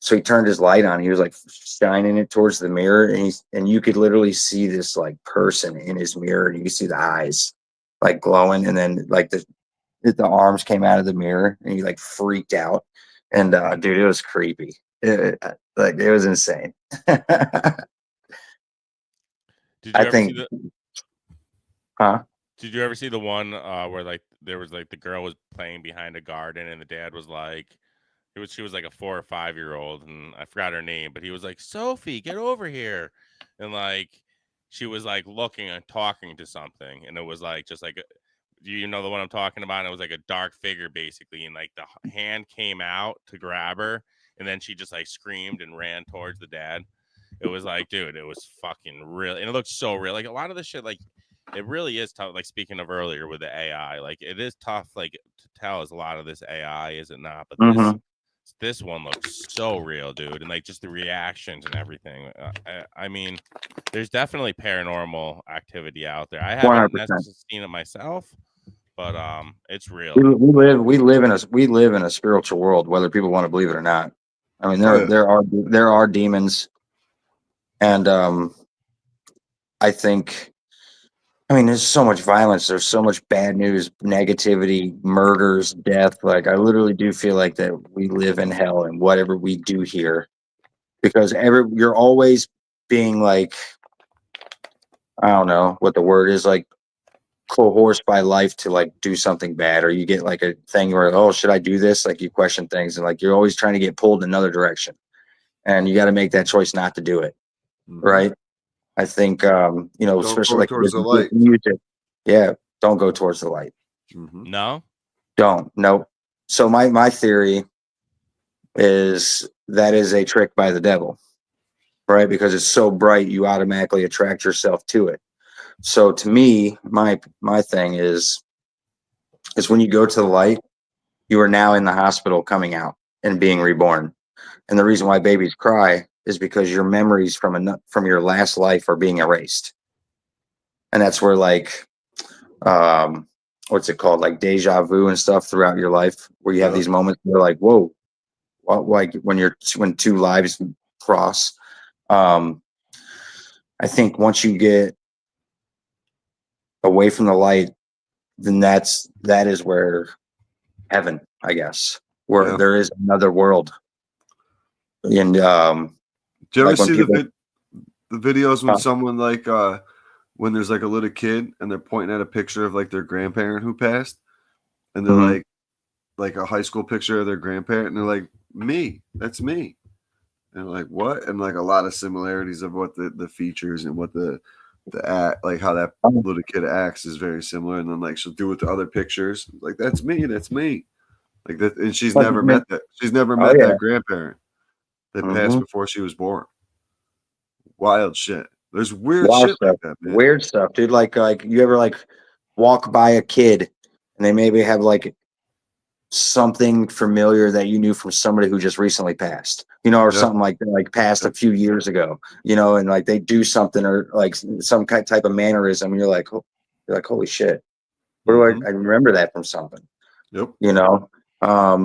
so he turned his light on. He was like shining it towards the mirror, and you could literally see this like person in his mirror, and you could see the eyes like glowing, and then like the arms came out of the mirror, and he like freaked out. And dude, it was creepy. It was insane. Did you ever see the one where like there was like the girl was playing behind a garden and the dad was like, she was like a 4 or 5 year old and I forgot her name, but he was like, Sophie, get over here, and like she was like looking and talking to something, and it was like just like, do you know the one I'm talking about? And it was like a dark figure basically, and like the hand came out to grab her, and then she just like screamed and ran towards the dad. It was like, dude, it was fucking real, and it looked so real. Like a lot of the shit, like it really is tough. Like speaking of earlier with the AI, like it is tough, like to tell is a lot of this AI, is it not? But this one looks so real, dude, and like just the reactions and everything. I mean, there's definitely paranormal activity out there. I haven't 100%. necessarily seen it myself, but it's real. We live in a spiritual world, whether people want to believe it or not. I mean, there are demons, and I think. I mean, there's so much violence. There's so much bad news, negativity, murders, death. Like, I literally do feel like that we live in hell and whatever we do here, because you're always being like, I don't know what the word is, like coerced by life to like do something bad, or you get like a thing where, oh, should I do this? Like you question things, and like you're always trying to get pulled in another direction, and you got to make that choice not to do it. right? I think you know, Don't especially go like towards the with light. music. Yeah, don't go towards the light. No. Don't. No. So my theory is that is a trick by the devil, right? Because it's so bright, you automatically attract yourself to it. So to me, my thing is when you go to the light, you are now in the hospital coming out and being reborn. And the reason why babies cry is because your memories from your last life are being erased. And that's where like what's it called? Like deja vu and stuff throughout your life, where you have these moments where you're like, whoa, like when two lives cross. I think once you get away from the light, then that is where heaven, I guess, where there is another world. And do you ever like when see people, the videos when someone like when there's like a little kid and they're pointing at a picture of like their grandparent who passed, and they're like a high school picture of their grandparent, and they're like, me, that's me. And like, what? And like a lot of similarities of what the features and what the act, like how that little kid acts is very similar. And then like she'll do it to other pictures, like that's me, like that. And she's never met that. She's never met that grandparent that passed before she was born. Wild shit. There's weird shit like that, man. Weird stuff, dude. Like you ever like walk by a kid and they maybe have like something familiar that you knew from somebody who just recently passed, you know, or something like that, like passed a few years ago, you know, and like they do something or like some type of mannerism, and you're like, holy shit, where do I remember that from something? Yep. You know, I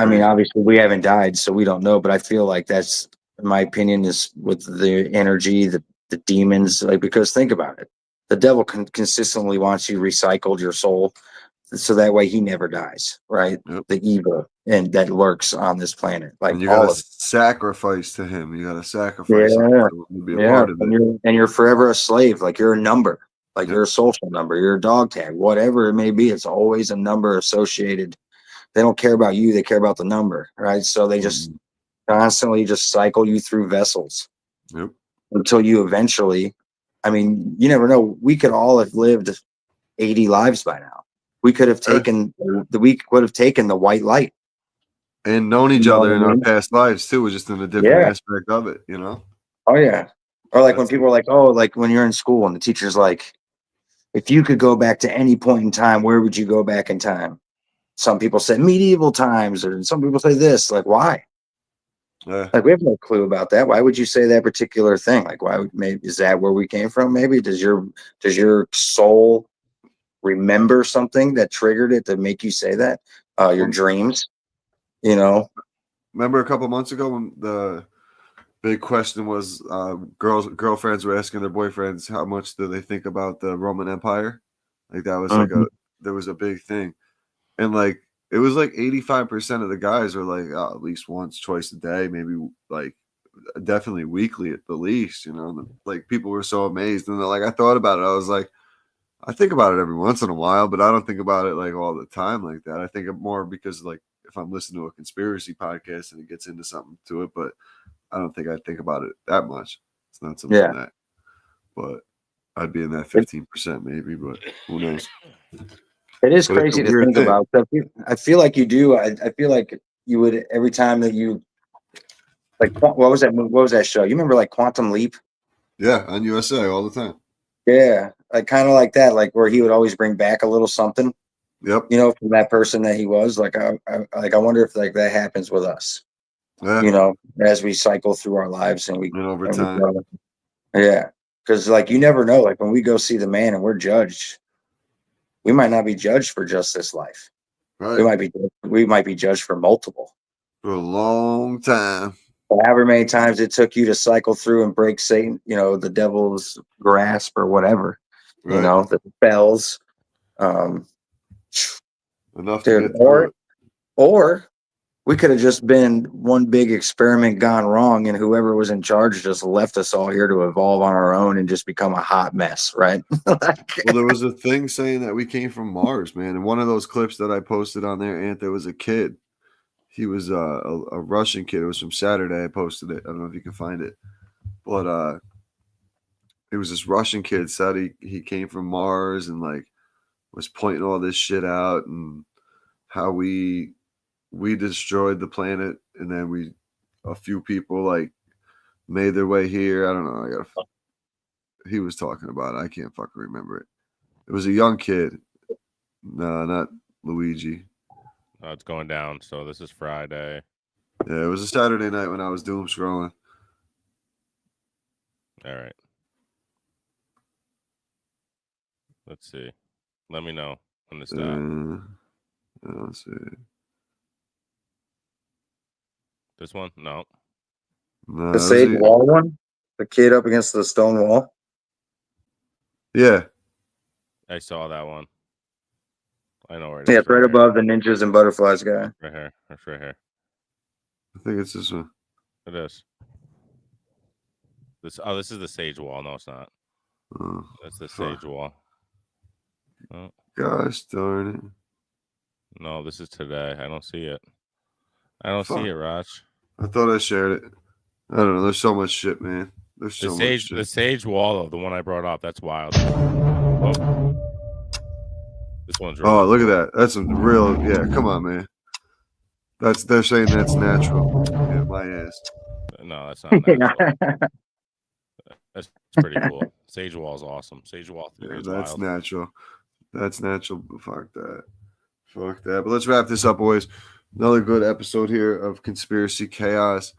mean, obviously we haven't died, so we don't know, but I feel like that's, in my opinion, is with the energy, the demons, like, because think about it, the devil consistently wants you recycled your soul, so that way he never dies, right? The evil and that lurks on this planet, like, and you gotta sacrifice to him. You gotta sacrifice to be a part of it. And you're forever a slave, like you're a number, like you're a social number, you're a dog tag, whatever it may be. It's always a number associated. They don't care about you, they care about the number, right? So they just constantly just cycle you through vessels until you eventually, I mean, you never know, we could all have lived 80 lives by now. We could have taken the white light and known each other in our past lives too, just in a different aspect of it, you know? Oh yeah. Or like when people are like, oh, like when you're in school and the teacher's like, if you could go back to any point in time, where would you go back in time? Some people say medieval times, or some people say this. Like, why? Like, we have no clue about that. Why would you say that particular thing? Like, why would, maybe, is that where we came from? Maybe does your soul remember something that triggered it to make you say that? Your dreams, you know. Remember a couple months ago when the big question was girlfriends were asking their boyfriends how much do they think about the Roman Empire? Like that was like there was a big thing. And like it was like 85% of the guys were like, oh, at least once, twice a day, maybe like definitely weekly at the least, you know. Like people were so amazed. And like I thought about it, I was like, I think about it every once in a while, but I don't think about it like all the time like that. I think it more because like if I'm listening to a conspiracy podcast and it gets into something to it, but I don't think I think about it that much. It's not something that, but I'd be in that 15% maybe, but who knows? It is crazy to think about. I feel like you do. I feel like you would every time that you like. What was that? What was that show? You remember like Quantum Leap? Yeah, on USA all the time. Yeah, like kind of like that, like where he would always bring back a little something. Yep. You know, from that person that he was. Like I wonder if like that happens with us. Yeah. You know, as we cycle through our lives and over time. Yeah, because like you never know. Like when we go see the man and we're judged. We might not be judged for just this life. Right. We might be judged for multiple. For a long time. However many times it took you to cycle through and break Satan, you know, the devil's grasp or whatever. Right. You know, the spells. Enough to get through it. Or we could have just been one big experiment gone wrong, and whoever was in charge just left us all here to evolve on our own and just become a hot mess, right? Well, there was a thing saying that we came from Mars, man. And one of those clips that I posted on there, Ant, there was a kid. he was a Russian kid. It was from Saturday. I posted it. I don't know if you can find it, but it was this Russian kid said he came from Mars and like was pointing all this shit out and how we destroyed the planet and then a few people like made their way here. I don't know. He was talking about it. I can't fucking remember it. It was a young kid. No, not Luigi. Oh, it's going down. So this is Friday. Yeah, it was a Saturday night when I was doom scrolling. All right. Let's see. Let me know when to stop. Let's see. This one? No. The Sage Wall one? The kid up against the stone wall? Yeah. I saw that one. I know where it is. Yeah, it's right above the ninjas and butterflies guy. Right here. That's right here. I think it's this one. It is. This is the Sage Wall. No, it's not. Oh, That's the Sage Wall. Oh. Gosh darn it. No, this is today. I don't see it. I don't see it, Raj. I thought I shared it. I don't know. There's so much shit, man. There's so much shit. The Sage Wall, though, the one I brought up, that's wild. Oh. This one's real. Oh, look at that. That's a real, yeah, come on, man. They're saying that's natural. Yeah, my ass. No, that's not natural. That's pretty cool. Sage Wall's awesome. Sage Wall 3 is that's wild. natural. That's natural. Fuck that. Fuck that. But let's wrap this up, boys. Another good episode here of Conspiracy Chaos.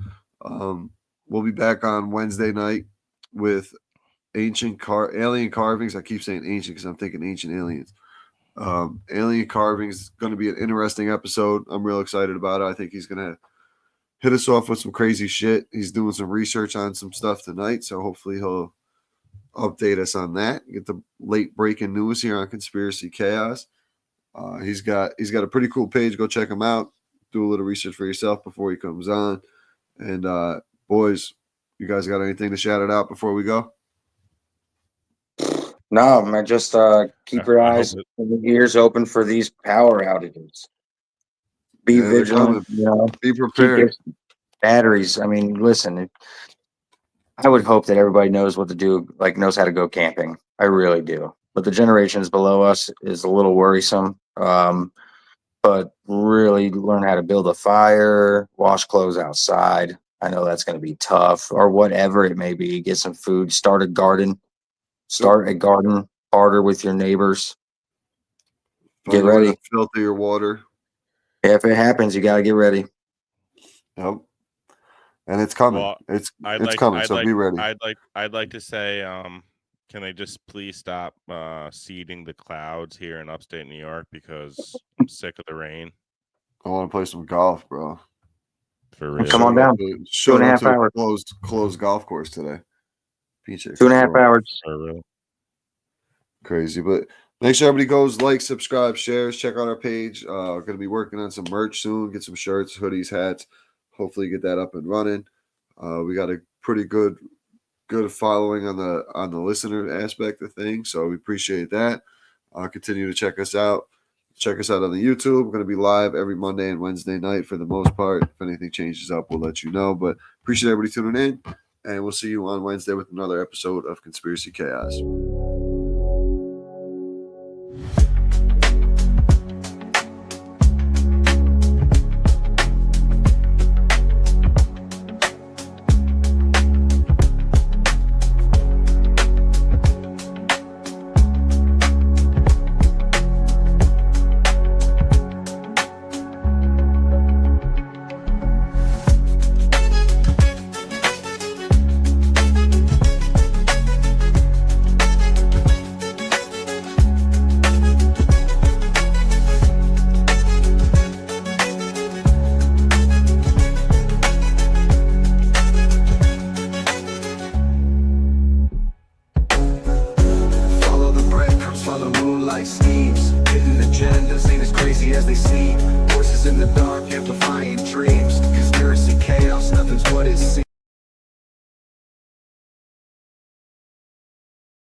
We'll be back on Wednesday night with alien carvings. I keep saying ancient because I'm thinking ancient aliens. Alien carvings is going to be an interesting episode. I'm real excited about it. I think he's going to hit us off with some crazy shit. He's doing some research on some stuff tonight, so hopefully he'll update us on that. Get the late breaking news here on Conspiracy Chaos. He's got a pretty cool page. Go check him out. Do a little research for yourself before he comes on. And boys, you guys got anything to shout it out before we go? No, man, just keep your eyes and ears open for these power outages. Be vigilant, you know, be prepared. Batteries. I mean, listen, I would hope that everybody knows what to do, like knows how to go camping. I really do. But the generations below us is a little worrisome. But really learn how to build a fire, wash clothes outside. I know that's going to be tough, or whatever it may be. Get some food, start a garden, barter with your neighbors. Get ready. Filter your water. Yeah, if it happens, you got to get ready. Yep. And it's coming. Well, it's coming. So be ready. I'd like to say, can they just please stop seeding the clouds here in upstate New York because I'm sick of the rain. I want to play some golf, bro. For real. Come on down. 2.5 hours. Closed golf course today. PJ. 2.5 hours. For real. Crazy, but make sure everybody goes like, subscribe, shares, check out our page. Going to be working on some merch soon. Get some shirts, hoodies, hats. Hopefully get that up and running. We got a pretty good following on the listener aspect of things, so we appreciate that. Continue to check us out. Check us out on the YouTube. We're going to be live every Monday and Wednesday night for the most part. If anything changes up, we'll let you know. But appreciate everybody tuning in, and we'll see you on Wednesday with another episode of Conspiracy Chaos. Schemes, hidden agendas ain't as crazy as they seem. Voices in the